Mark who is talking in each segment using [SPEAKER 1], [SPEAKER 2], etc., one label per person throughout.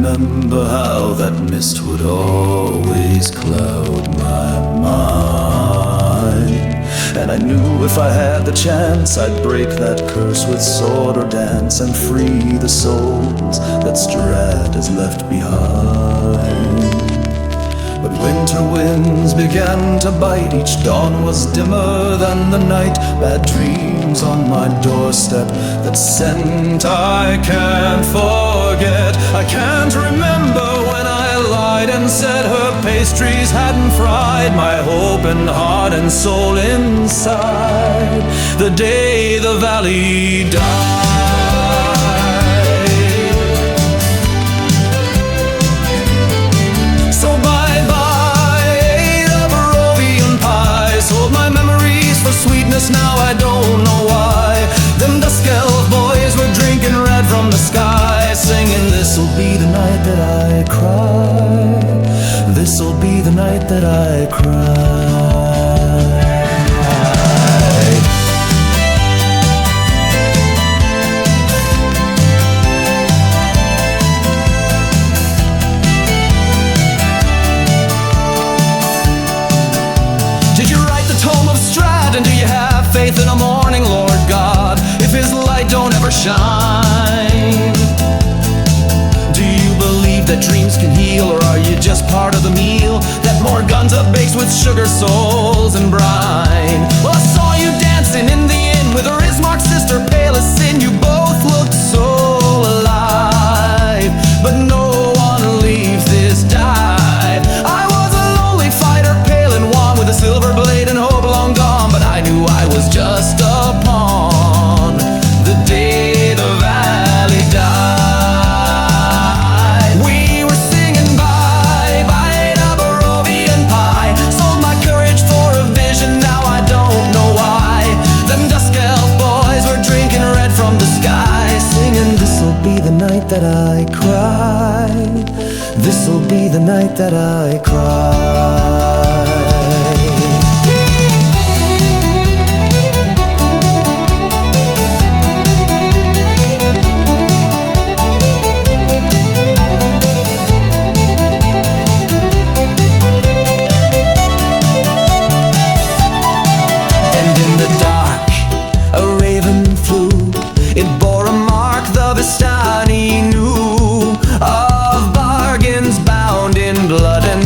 [SPEAKER 1] remember how that mist would always cloud my mind. And I knew if I had the chance, I'd break that curse with sword or dance and free the souls that Strahd has left behind. But winter winds began to bite, each dawn was dimmer than the night. Bad dreams on my doorstep, that scent I can't forget. I can't remember when I lied and said her pastries hadn't fried my hope and heart and soul inside the day the valley died. So bye-bye, the Barovian Pie sold my memories for sweetness, now I don't know why. Them dusk elf boys were drinking red from the sky, singing, this'll be the night that I cry. This'll be the night that I cry. Did you write the tome of Strahd, and do you have faith in a morning, Lord God, if his light don't ever shine? Do you believe that dreams can heal, or are you just part of the meal that Morgantha bakes with sugar, souls, and brine? Well, I saw you dancing in the inn with her Ismark's sister, pale as sin. You both looked so alive, but no one leaves this dive. I was a lonely fighter, pale and wan, with a silver blade and hope long gone, but I knew I was just a pawn the day the valley died. We were singing bye-bye to Barovian Pie, sold my courage for a vision, now I don't know why. Them dusk elf boys were drinking red from the sky, singing, this'll be the night that I cry. This'll be the night that I cry.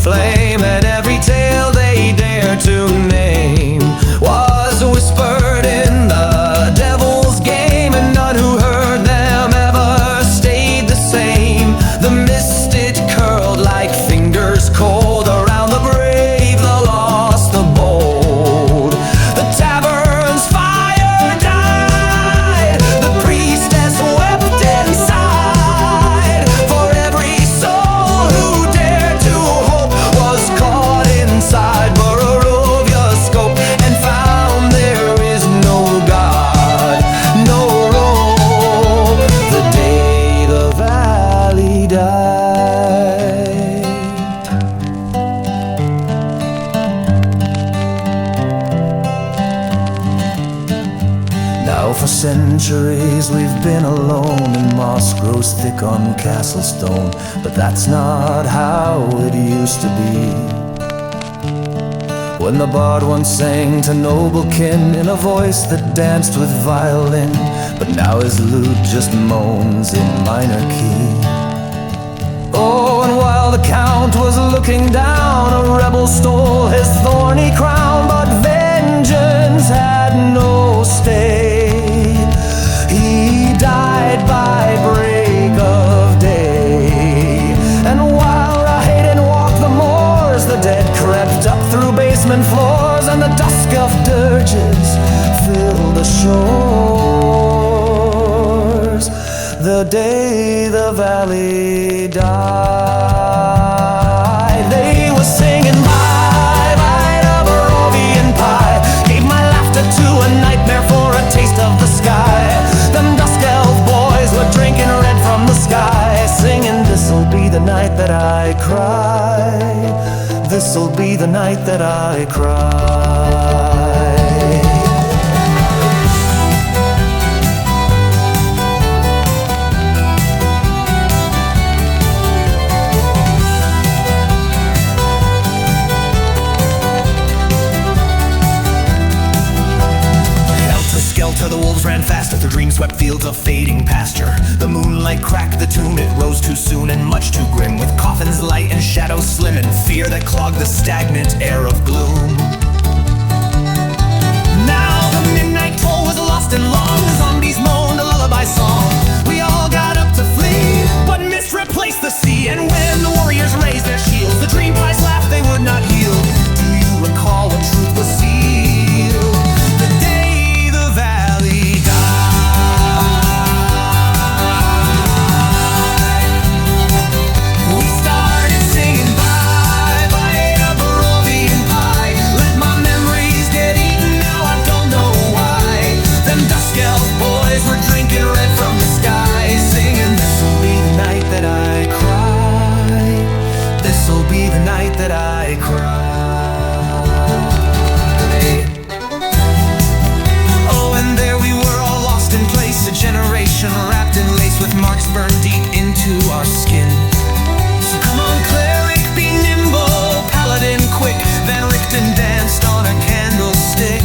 [SPEAKER 1] Flame at every tale they dare to name was whispered in the devil's game, and none who heard them ever stayed the same. The mist, it curled like fingers cold around the brave, the lost, the bold. The tavern's fire died, the priestess wept inside, for every soul who dared to hope was caught inside Barovia's scope, and found there is no God, no rope, the day the valley died. Now for centuries we've been alone, and moss grows thick on castle stone, but that's not how it used to be. When the bard once sang to noble kin in a voice that danced with violin, but now his lute just moans in minor key. Oh, and while the Count was looking down, a rebel stole his thorny crown, but vengeance had no stay. He died by break of day, and while Rahadin walked the moors, the dead crept up through basement floors, and the dusk of dirges filled the shores the day the valley died. They were singing bye-bye to Barovian Pie, gave my laughter to a nightmare for a taste of the sky. Them dusk elf boys were drinking red from the sky, singing, this'll be the night that I cry. This'll be the night that I cry. crack the tomb, it rose too soon and much too grim, with coffins light and shadows slim, and fear that clogged the stagnant air of gloom. Now the midnight toll was lost and long, the zombies moaned a lullaby song. We all got up to flee, but mist replaced the sea, and when the warriors raised their shields, the dream pies laughed they would not yield. Do you recall what truth was sealed? The day the valley died. We started singing bye, bye to Barovian Pie. Let my memories get eaten, now I don't know why. Them dusk elf boys were drinking red from the sky, singing this'll be the night that I cry. This'll be the night that I cry. A generation wrapped in lace, with marks burned deep into our skin. So come on, cleric, be nimble, paladin quick, Van Richten danced on a candlestick.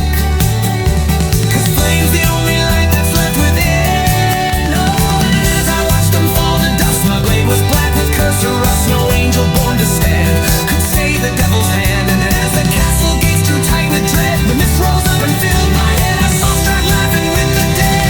[SPEAKER 1] 'Cause flame's the only light that's left within. Oh, and as I watched them fall to dust, my blade was black with cursor rust. No angel born to stand could save the devil's hand. And as the castle gates drew tight with dread, the mist rose up and filled my head. I saw Strahd laughing with the dead.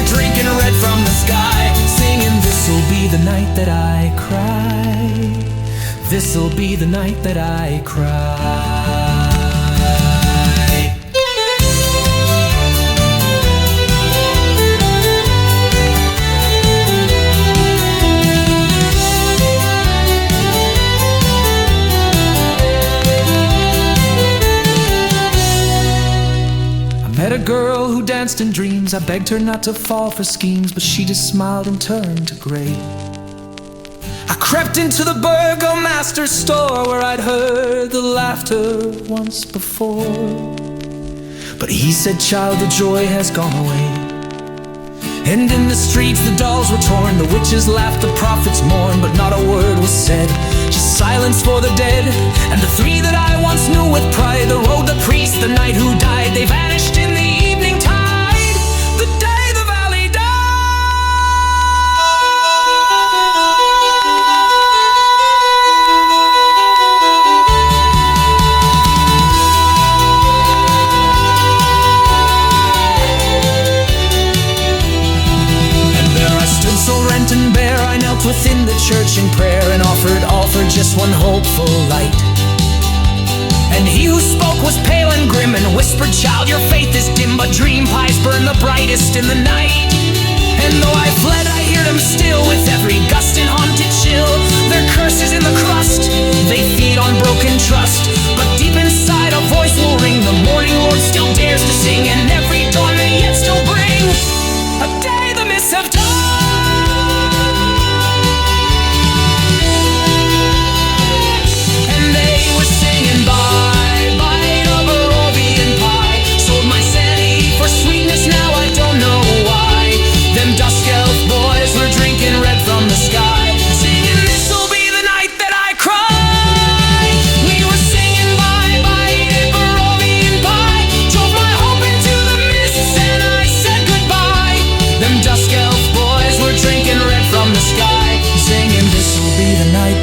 [SPEAKER 1] Drinking red from the sky, singing this'll be the night that I cry. This'll be the night that I cry. Met a girl who danced in dreams. I begged her not to fall for schemes, but she just smiled and turned to gray. I crept into the burgomaster's store, where I'd heard the laughter once before. But he said, child, the joy has gone away. And in the streets the dolls were torn, the witches laughed, the prophets mourned, but not a word was said, just silence for the dead. And the three that I once knew with pride, the road, the priest, the knight who died, they vanished in the evening tide, the day the valley and bare, I knelt within the church in prayer, and offered all for just one hopeful light. And he who spoke was pale and grim, and whispered, child, your faith is dim, but dream pies burn the brightest in the night. And though I fled, I hear them still, with every gust and haunted chill. Their curses in the crust, they feed on broken trust. But deep inside a voice will ring, the morning Lord still dares to sing, and every dawn may yet still bring a day the mists have done.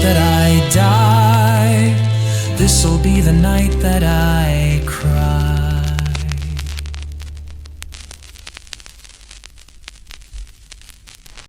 [SPEAKER 1] That I die, this'll be the night that I cry.